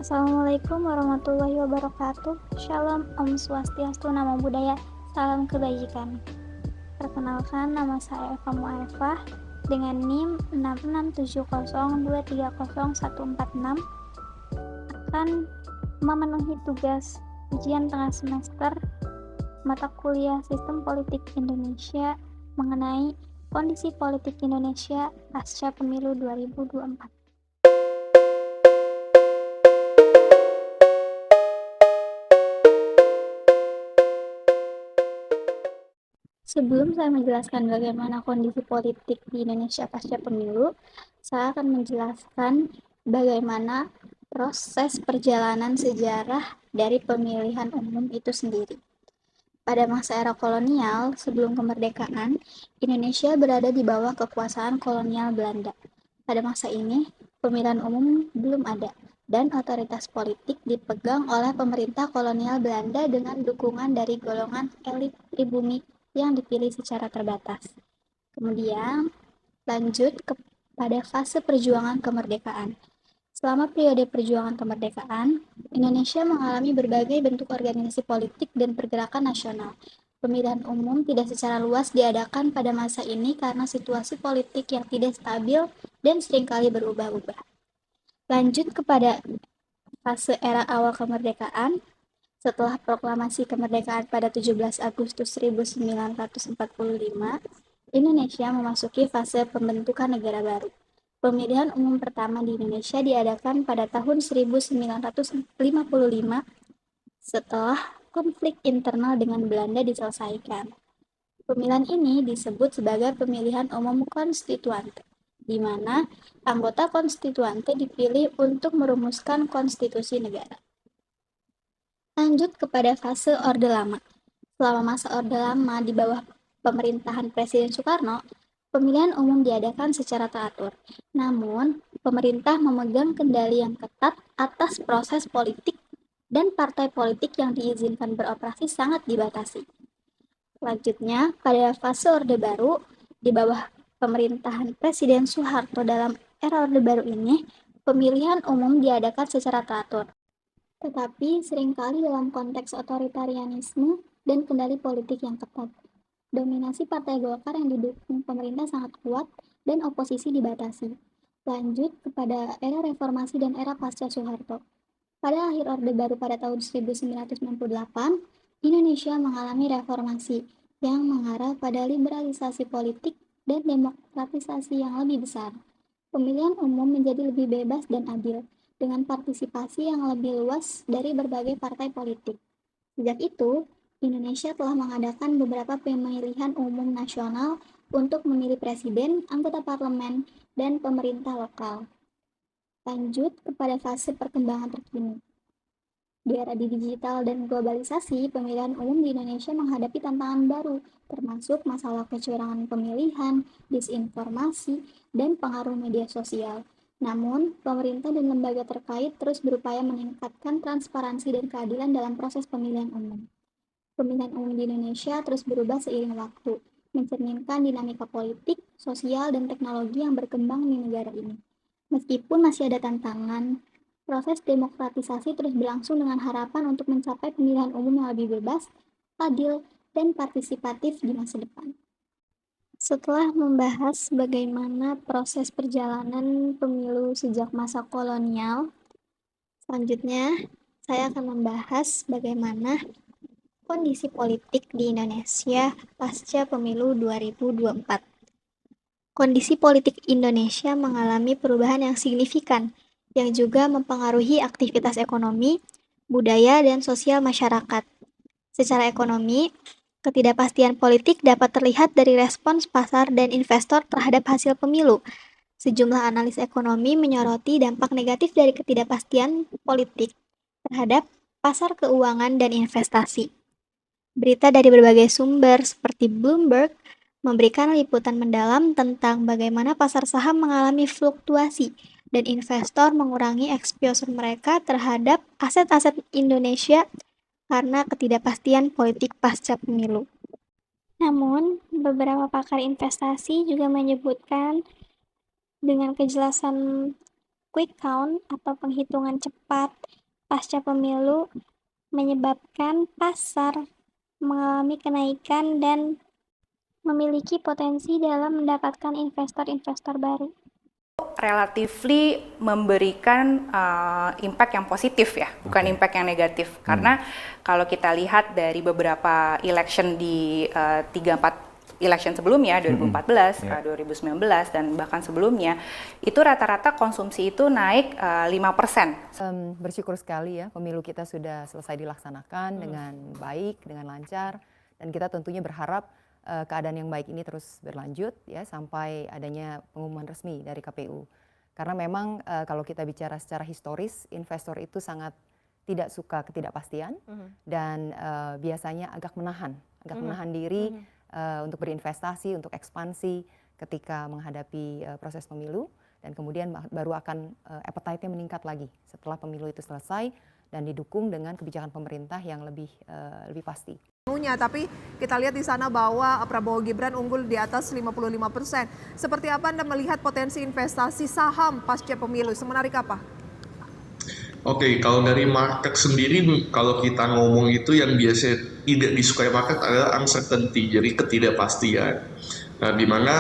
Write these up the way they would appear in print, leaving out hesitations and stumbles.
Assalamualaikum warahmatullahi wabarakatuh. Shalom, Om Swastiastu, Namo Buddhaya, salam kebajikan. Perkenalkan, nama saya Eva Mu'arifah dengan NIM 66702301446 akan memenuhi tugas ujian tengah semester mata kuliah Sistem Politik Indonesia mengenai kondisi politik Indonesia pasca pemilu 2024. Sebelum saya menjelaskan bagaimana kondisi politik di Indonesia pasca pemilu, saya akan menjelaskan bagaimana proses perjalanan sejarah dari pemilihan umum itu sendiri. Pada masa era kolonial, sebelum kemerdekaan, Indonesia berada di bawah kekuasaan kolonial Belanda. Pada masa ini, pemilihan umum belum ada, dan otoritas politik dipegang oleh pemerintah kolonial Belanda dengan dukungan dari golongan elit pribumi yang dipilih secara terbatas. Kemudian, lanjut kepada fase perjuangan kemerdekaan. Selama periode perjuangan kemerdekaan, Indonesia mengalami berbagai bentuk organisasi politik dan pergerakan nasional. Pemilihan umum tidak secara luas diadakan pada masa ini karena situasi politik yang tidak stabil dan seringkali berubah-ubah. Lanjut kepada fase era awal kemerdekaan. Setelah proklamasi kemerdekaan pada 17 Agustus 1945, Indonesia memasuki fase pembentukan negara baru. Pemilihan umum pertama di Indonesia diadakan pada tahun 1955 setelah konflik internal dengan Belanda diselesaikan. Pemilihan ini disebut sebagai pemilihan umum konstituante, di mana anggota konstituante dipilih untuk merumuskan konstitusi negara. Lanjut kepada fase Orde Lama. Selama masa Orde Lama di bawah pemerintahan Presiden Soekarno, pemilihan umum diadakan secara teratur. Namun, pemerintah memegang kendali yang ketat atas proses politik dan partai politik yang diizinkan beroperasi sangat dibatasi. Selanjutnya, pada fase Orde Baru, di bawah pemerintahan Presiden Soeharto dalam era Orde Baru ini, pemilihan umum diadakan secara teratur. Tetapi seringkali dalam konteks otoritarianisme dan kendali politik yang ketat. Dominasi Partai Golkar yang didukung pemerintah sangat kuat dan oposisi dibatasi. Lanjut kepada era reformasi dan era pasca Soeharto. Pada akhir Orde Baru pada tahun 1998, Indonesia mengalami reformasi yang mengarah pada liberalisasi politik dan demokratisasi yang lebih besar. Pemilihan umum menjadi lebih bebas dan adil, dengan partisipasi yang lebih luas dari berbagai partai politik. Sejak itu, Indonesia telah mengadakan beberapa pemilihan umum nasional untuk memilih presiden, anggota parlemen, dan pemerintah lokal. Lanjut kepada fase perkembangan terkini. Di era digital dan globalisasi, pemilihan umum di Indonesia menghadapi tantangan baru, termasuk masalah kecurangan pemilihan, disinformasi, dan pengaruh media sosial. Namun, pemerintah dan lembaga terkait terus berupaya meningkatkan transparansi dan keadilan dalam proses pemilihan umum. Pemilihan umum di Indonesia terus berubah seiring waktu, mencerminkan dinamika politik, sosial, dan teknologi yang berkembang di negara ini. Meskipun masih ada tantangan, proses demokratisasi terus berlangsung dengan harapan untuk mencapai pemilihan umum yang lebih bebas, adil, dan partisipatif di masa depan. Setelah membahas bagaimana proses perjalanan pemilu sejak masa kolonial, selanjutnya saya akan membahas bagaimana kondisi politik di Indonesia pasca pemilu 2024. Kondisi politik Indonesia mengalami perubahan yang signifikan, yang juga mempengaruhi aktivitas ekonomi, budaya, dan sosial masyarakat. Secara ekonomi, ketidakpastian politik dapat terlihat dari respons pasar dan investor terhadap hasil pemilu. Sejumlah analis ekonomi menyoroti dampak negatif dari ketidakpastian politik terhadap pasar keuangan dan investasi. Berita dari berbagai sumber seperti Bloomberg memberikan liputan mendalam tentang bagaimana pasar saham mengalami fluktuasi dan investor mengurangi eksposur mereka terhadap aset-aset Indonesia karena ketidakpastian politik pasca pemilu. Namun, beberapa pakar investasi juga menyebutkan dengan kejelasan quick count atau penghitungan cepat pasca pemilu menyebabkan pasar mengalami kenaikan dan memiliki potensi dalam mendapatkan investor-investor baru. Relatively memberikan impact yang positif ya, bukan impact yang negatif. Karena kalau kita lihat dari beberapa election di 3-4 election sebelumnya, 2014, 2019, dan bahkan sebelumnya, itu rata-rata konsumsi itu naik 5%. Bersyukur sekali ya, pemilu kita sudah selesai dilaksanakan dengan baik, dengan lancar, dan kita tentunya berharap keadaan yang baik ini terus berlanjut ya sampai adanya pengumuman resmi dari KPU. Karena memang kalau kita bicara secara historis, investor itu sangat tidak suka ketidakpastian dan biasanya agak menahan diri untuk berinvestasi, untuk ekspansi ketika menghadapi proses pemilu, dan kemudian baru akan appetite-nya meningkat lagi setelah pemilu itu selesai dan didukung dengan kebijakan pemerintah yang lebih pasti. Tapi kita lihat di sana bahwa Prabowo Gibran unggul di atas 55%. Seperti apa Anda melihat potensi investasi saham pasca pemilu? Semenarik apa? Oke, kalau dari market sendiri, kalau kita ngomong itu yang biasa tidak disukai market adalah uncertainty, jadi ketidakpastian. Nah, di mana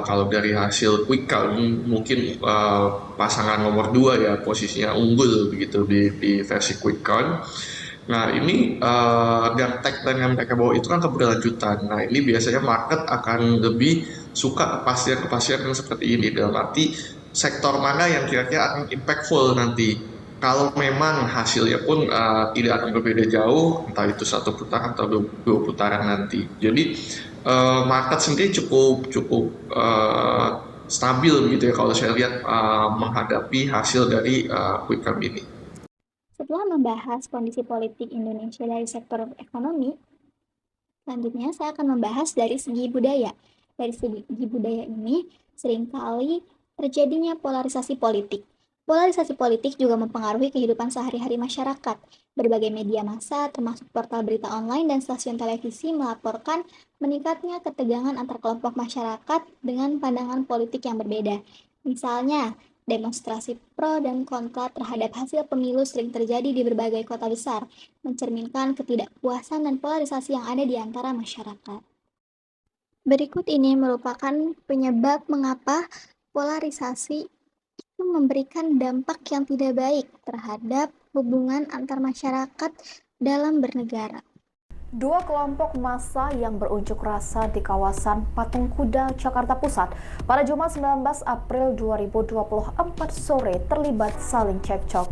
kalau dari hasil quick count mungkin pasangan nomor 2 ya posisinya unggul begitu di versi quick count. Nah ini dan tagline yang mereka bawa itu kan keberlanjutan. Nah ini biasanya market akan lebih suka kepastian yang seperti ini, dalam arti sektor mana yang kira-kira akan impactful nanti. Kalau memang hasilnya pun tidak akan berbeda jauh, entah itu 1 putaran atau 2 putaran nanti. Jadi market sendiri cukup stabil gitu ya kalau saya lihat menghadapi hasil dari quick count ini. Setelah membahas kondisi politik Indonesia dari sektor ekonomi, selanjutnya saya akan membahas dari segi budaya. Dari segi budaya ini, seringkali terjadinya polarisasi politik. Polarisasi politik juga mempengaruhi kehidupan sehari-hari masyarakat. Berbagai media massa, termasuk portal berita online dan stasiun televisi, melaporkan meningkatnya ketegangan antar kelompok masyarakat dengan pandangan politik yang berbeda. Misalnya, demonstrasi pro dan kontra terhadap hasil pemilu sering terjadi di berbagai kota besar, mencerminkan ketidakpuasan dan polarisasi yang ada di antara masyarakat. Berikut ini merupakan penyebab mengapa polarisasi itu memberikan dampak yang tidak baik terhadap hubungan antar masyarakat dalam bernegara. 2 kelompok massa yang berunjuk rasa di kawasan Patung Kuda, Jakarta Pusat pada Jumat 19 April 2024 sore terlibat saling cekcok.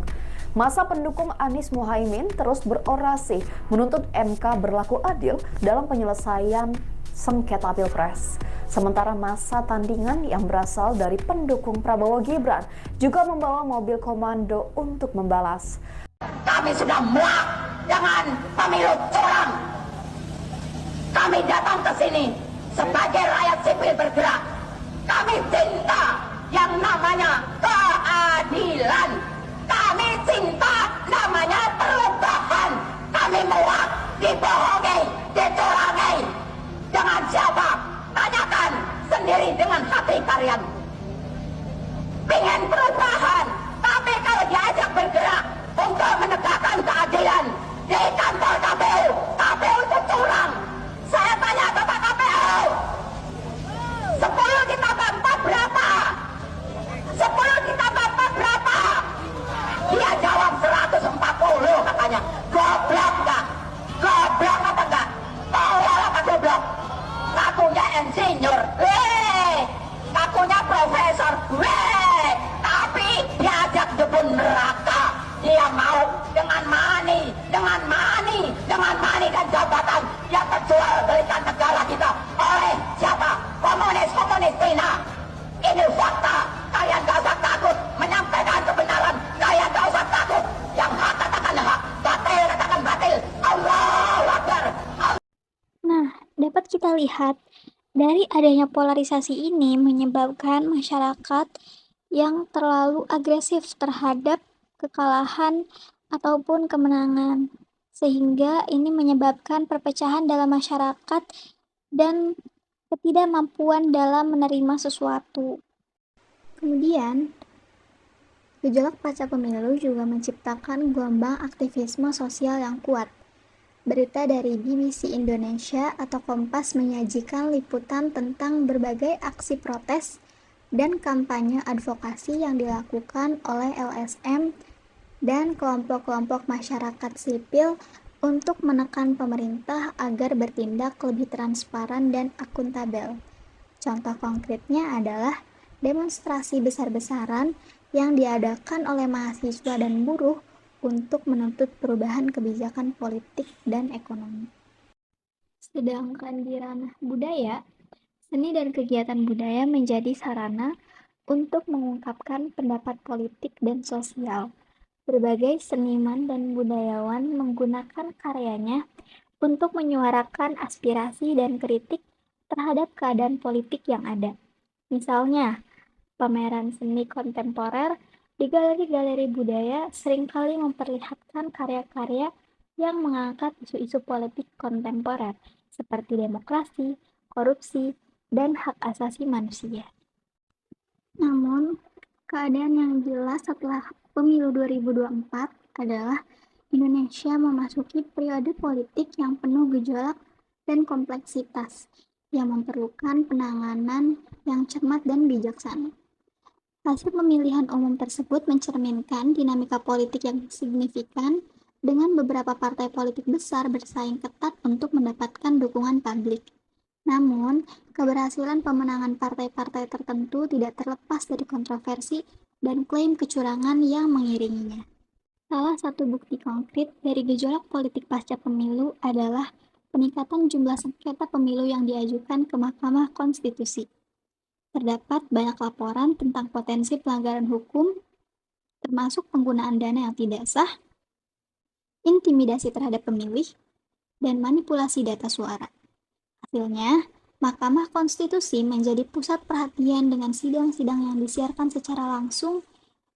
Massa pendukung Anies Muhaimin terus berorasi menuntut MK berlaku adil dalam penyelesaian sengketa Pilpres. Sementara massa tandingan yang berasal dari pendukung Prabowo Gibran juga membawa mobil komando untuk membalas. Kami sudah muak dengan pemilu curang. Kami datang ke sini sebagai rakyat sipil bergerak. Kami cinta yang namanya keadilan. Kami cinta namanya perubahan. Kami muak dibohongi, dicurangi. Dengan siapa? Tanyakan sendiri dengan hati kalian. Pengen perubahan, tapi kalau diajak bergerak untuk menegakkan keadilan di kantor KPU, KPU itu curang. Saya tanya Bapak KPU, 10 ditambah 4 berapa? 10 ditambah 4 berapa? Dia jawab 140 katanya. Goblok enggak? Goblok apa enggak? Tolol apa goblok? Ngakunya insinyur, ngakunya profesor, tapi diajak jebun neraka. Dia mau dengan money dan jabatan yang terjual belikan negara kita oleh siapa? Komunis Cina. Ini fakta. Kalian gak usah takut menyampaikan kebenaran. Kalian gak usah takut. Yang hak katakan hak, batil katakan batil. Allahu Akbar. Nah, dapat kita lihat dari adanya polarisasi ini menyebabkan masyarakat yang terlalu agresif terhadap kekalahan ataupun kemenangan, sehingga ini menyebabkan perpecahan dalam masyarakat dan ketidakmampuan dalam menerima sesuatu. Kemudian, Gejolak pasca pemilu juga menciptakan gelombang aktivisme sosial yang kuat. Berita dari BBC Indonesia atau Kompas menyajikan liputan tentang berbagai aksi protes dan kampanye advokasi yang dilakukan oleh LSM dan kelompok-kelompok masyarakat sipil untuk menekan pemerintah agar bertindak lebih transparan dan akuntabel. Contoh konkretnya adalah demonstrasi besar-besaran yang diadakan oleh mahasiswa dan buruh untuk menuntut perubahan kebijakan politik dan ekonomi. Sedangkan di ranah budaya, seni dan kegiatan budaya menjadi sarana untuk mengungkapkan pendapat politik dan sosial. Berbagai seniman dan budayawan menggunakan karyanya untuk menyuarakan aspirasi dan kritik terhadap keadaan politik yang ada. Misalnya, pameran seni kontemporer di galeri-galeri budaya seringkali memperlihatkan karya-karya yang mengangkat isu-isu politik kontemporer seperti demokrasi, korupsi, dan hak asasi manusia. Namun, keadaan yang jelas setelah pemilu 2024 adalah Indonesia memasuki periode politik yang penuh gejolak dan kompleksitas yang memerlukan penanganan yang cermat dan bijaksana. Hasil pemilihan umum tersebut mencerminkan dinamika politik yang signifikan dengan beberapa partai politik besar bersaing ketat untuk mendapatkan dukungan publik. Namun, keberhasilan pemenangan partai-partai tertentu tidak terlepas dari kontroversi dan klaim kecurangan yang mengiringinya. Salah satu bukti konkret dari gejolak politik pasca pemilu adalah peningkatan jumlah sengketa pemilu yang diajukan ke Mahkamah Konstitusi. Terdapat banyak laporan tentang potensi pelanggaran hukum, termasuk penggunaan dana yang tidak sah, intimidasi terhadap pemilih, dan manipulasi data suara. Hasilnya, Mahkamah Konstitusi menjadi pusat perhatian dengan sidang-sidang yang disiarkan secara langsung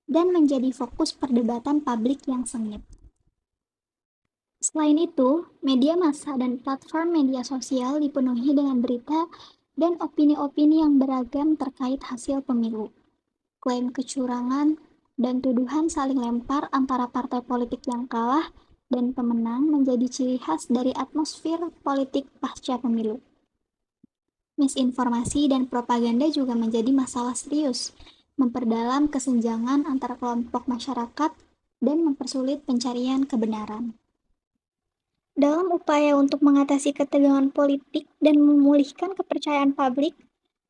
dan menjadi fokus perdebatan publik yang sengit. Selain itu, media massa dan platform media sosial dipenuhi dengan berita dan opini-opini yang beragam terkait hasil pemilu. Klaim kecurangan dan tuduhan saling lempar antara partai politik yang kalah dan pemenang menjadi ciri khas dari atmosfer politik pasca pemilu. Misinformasi dan propaganda juga menjadi masalah serius, memperdalam kesenjangan antara kelompok masyarakat dan mempersulit pencarian kebenaran. Dalam upaya untuk mengatasi ketegangan politik dan memulihkan kepercayaan publik,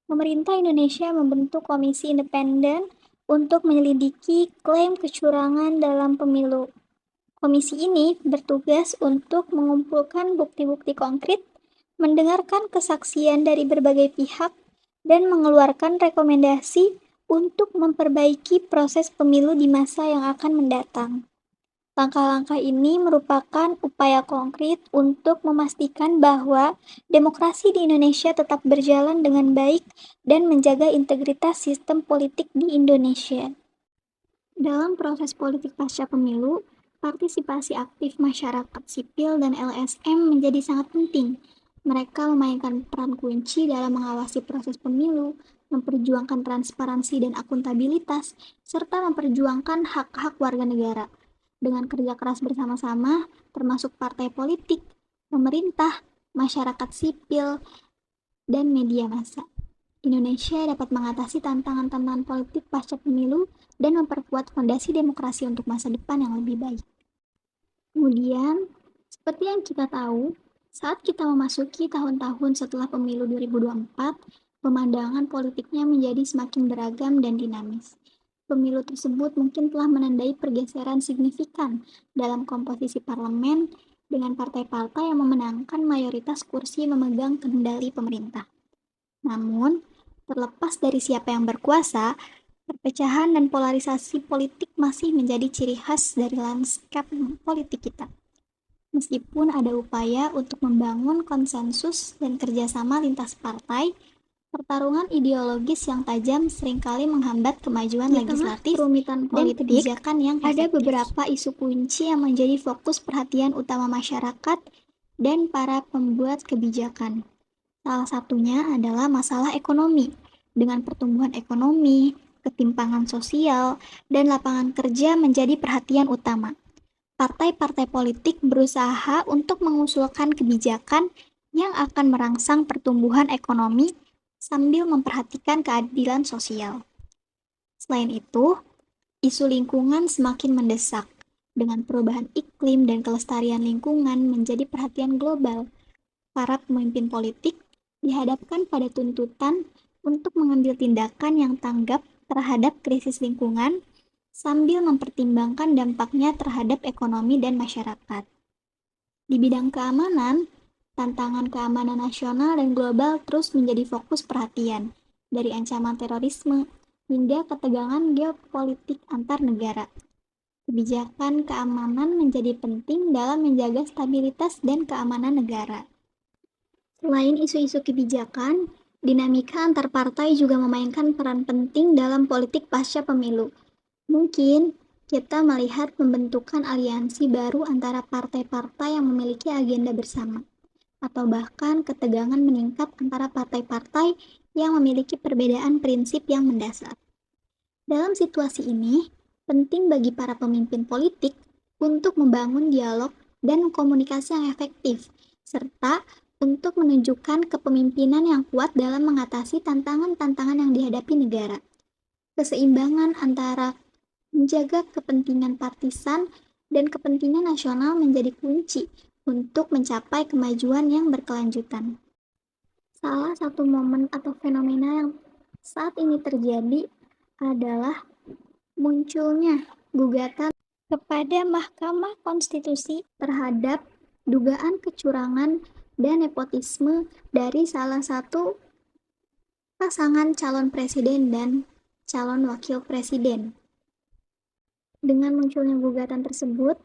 pemerintah Indonesia membentuk komisi independen untuk menyelidiki klaim kecurangan dalam pemilu. Komisi ini bertugas untuk mengumpulkan bukti-bukti konkret, mendengarkan kesaksian dari berbagai pihak, dan mengeluarkan rekomendasi untuk memperbaiki proses pemilu di masa yang akan mendatang. Langkah-langkah ini merupakan upaya konkret untuk memastikan bahwa demokrasi di Indonesia tetap berjalan dengan baik dan menjaga integritas sistem politik di Indonesia. Dalam proses politik pasca pemilu, partisipasi aktif masyarakat sipil dan LSM menjadi sangat penting. Mereka memainkan peran kunci dalam mengawasi proses pemilu, memperjuangkan transparansi dan akuntabilitas, serta memperjuangkan hak-hak warga negara. Dengan kerja keras bersama-sama, termasuk partai politik, pemerintah, masyarakat sipil, dan media massa, Indonesia dapat mengatasi tantangan-tantangan politik pasca pemilu dan memperkuat fondasi demokrasi untuk masa depan yang lebih baik. Kemudian, seperti yang kita tahu, saat kita memasuki tahun-tahun setelah pemilu 2024, pemandangan politiknya menjadi semakin beragam dan dinamis. Pemilu tersebut mungkin telah menandai pergeseran signifikan dalam komposisi parlemen dengan partai-partai yang memenangkan mayoritas kursi memegang kendali pemerintah. Namun, terlepas dari siapa yang berkuasa, perpecahan dan polarisasi politik masih menjadi ciri khas dari lanskap politik kita. Meskipun ada upaya untuk membangun konsensus dan kerjasama lintas partai, pertarungan ideologis yang tajam seringkali menghambat kemajuan legislatif dan kebijakan yang efektif. Ada beberapa isu kunci yang menjadi fokus perhatian utama masyarakat dan para pembuat kebijakan. Salah satunya adalah masalah ekonomi. Dengan pertumbuhan ekonomi, ketimpangan sosial, dan lapangan kerja menjadi perhatian utama. Partai-partai politik berusaha untuk mengusulkan kebijakan yang akan merangsang pertumbuhan ekonomi sambil memperhatikan keadilan sosial. Selain itu, isu lingkungan semakin mendesak, dengan perubahan iklim dan kelestarian lingkungan menjadi perhatian global. Para pemimpin politik dihadapkan pada tuntutan untuk mengambil tindakan yang tanggap terhadap krisis lingkungan sambil mempertimbangkan dampaknya terhadap ekonomi dan masyarakat. Di bidang keamanan, tantangan keamanan nasional dan global terus menjadi fokus perhatian, dari ancaman terorisme hingga ketegangan geopolitik antar negara. Kebijakan keamanan menjadi penting dalam menjaga stabilitas dan keamanan negara. Selain isu-isu kebijakan, dinamika antar partai juga memainkan peran penting dalam politik pasca pemilu. Mungkin kita melihat pembentukan aliansi baru antara partai-partai yang memiliki agenda bersama, atau bahkan ketegangan meningkat antara partai-partai yang memiliki perbedaan prinsip yang mendasar. Dalam situasi ini, penting bagi para pemimpin politik untuk membangun dialog dan komunikasi yang efektif, serta untuk menunjukkan kepemimpinan yang kuat dalam mengatasi tantangan-tantangan yang dihadapi negara. Keseimbangan antara menjaga kepentingan partisan dan kepentingan nasional menjadi kunci untuk mencapai kemajuan yang berkelanjutan. Salah satu momen atau fenomena yang saat ini terjadi adalah munculnya gugatan kepada Mahkamah Konstitusi terhadap dugaan kecurangan dan nepotisme dari salah satu pasangan calon presiden dan calon wakil presiden. Dengan munculnya gugatan tersebut,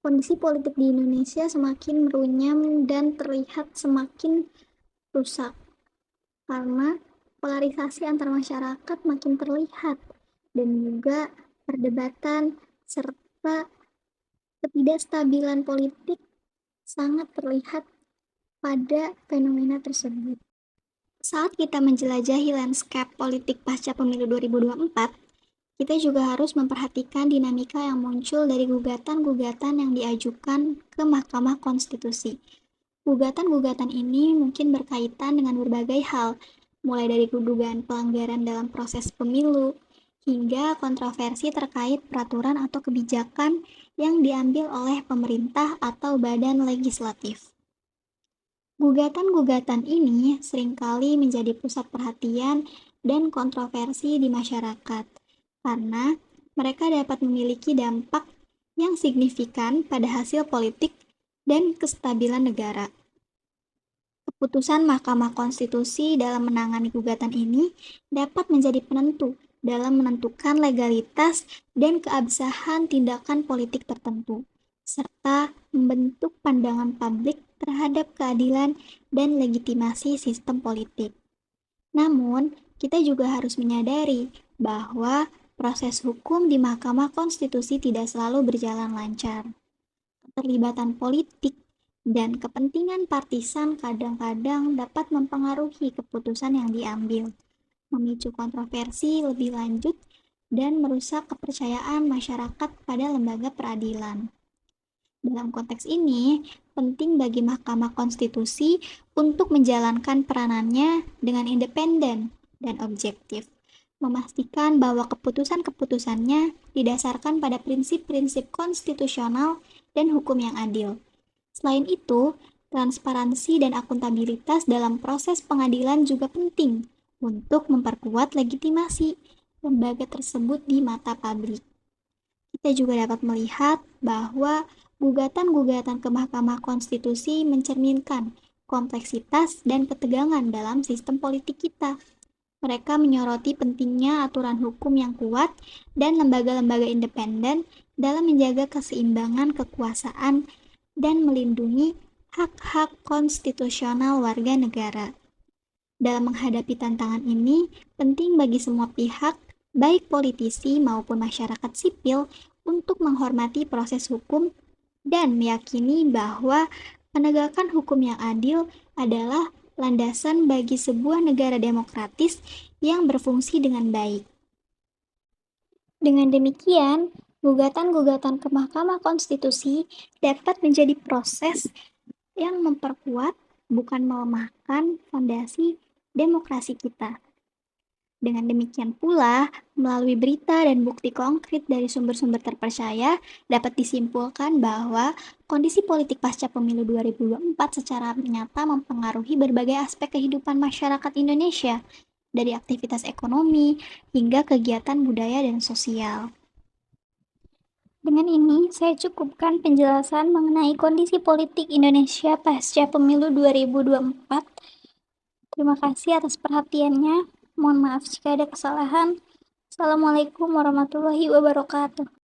kondisi politik di Indonesia semakin merunyam dan terlihat semakin rusak karena polarisasi antar masyarakat makin terlihat dan juga perdebatan serta ketidakstabilan politik sangat terlihat pada fenomena tersebut. Saat kita menjelajahi landscape politik pasca pemilu 2024, kita juga harus memperhatikan dinamika yang muncul dari gugatan-gugatan yang diajukan ke Mahkamah Konstitusi. Gugatan-gugatan ini mungkin berkaitan dengan berbagai hal, mulai dari dugaan pelanggaran dalam proses pemilu, hingga kontroversi terkait peraturan atau kebijakan yang diambil oleh pemerintah atau badan legislatif. Gugatan-gugatan ini seringkali menjadi pusat perhatian dan kontroversi di masyarakat, karena mereka dapat memiliki dampak yang signifikan pada hasil politik dan kestabilan negara. Keputusan Mahkamah Konstitusi dalam menangani gugatan ini dapat menjadi penentu dalam menentukan legalitas dan keabsahan tindakan politik tertentu, serta membentuk pandangan publik terhadap keadilan dan legitimasi sistem politik. Namun, kita juga harus menyadari bahwa proses hukum di Mahkamah Konstitusi tidak selalu berjalan lancar. Keterlibatan politik dan kepentingan partisan kadang-kadang dapat mempengaruhi keputusan yang diambil, memicu kontroversi lebih lanjut, dan merusak kepercayaan masyarakat pada lembaga peradilan. Dalam konteks ini, penting bagi Mahkamah Konstitusi untuk menjalankan peranannya dengan independen dan objektif, memastikan bahwa keputusan-keputusannya didasarkan pada prinsip-prinsip konstitusional dan hukum yang adil. Selain itu, transparansi dan akuntabilitas dalam proses pengadilan juga penting untuk memperkuat legitimasi lembaga tersebut di mata publik. Kita juga dapat melihat bahwa gugatan-gugatan ke Mahkamah Konstitusi mencerminkan kompleksitas dan ketegangan dalam sistem politik kita. Mereka menyoroti pentingnya aturan hukum yang kuat dan lembaga-lembaga independen dalam menjaga keseimbangan kekuasaan dan melindungi hak-hak konstitusional warga negara. Dalam menghadapi tantangan ini, penting bagi semua pihak, baik politisi maupun masyarakat sipil, untuk menghormati proses hukum dan meyakini bahwa penegakan hukum yang adil adalah landasan bagi sebuah negara demokratis yang berfungsi dengan baik. Dengan demikian, gugatan-gugatan ke Mahkamah Konstitusi dapat menjadi proses yang memperkuat, bukan melemahkan, fondasi demokrasi kita. Dengan demikian pula, melalui berita dan bukti konkret dari sumber-sumber terpercaya, dapat disimpulkan bahwa kondisi politik pasca pemilu 2024 secara nyata mempengaruhi berbagai aspek kehidupan masyarakat Indonesia, dari aktivitas ekonomi hingga kegiatan budaya dan sosial. Dengan ini, saya cukupkan penjelasan mengenai kondisi politik Indonesia pasca pemilu 2024. Terima kasih atas perhatiannya. Mohon maaf jika ada kesalahan. Assalamualaikum warahmatullahi wabarakatuh.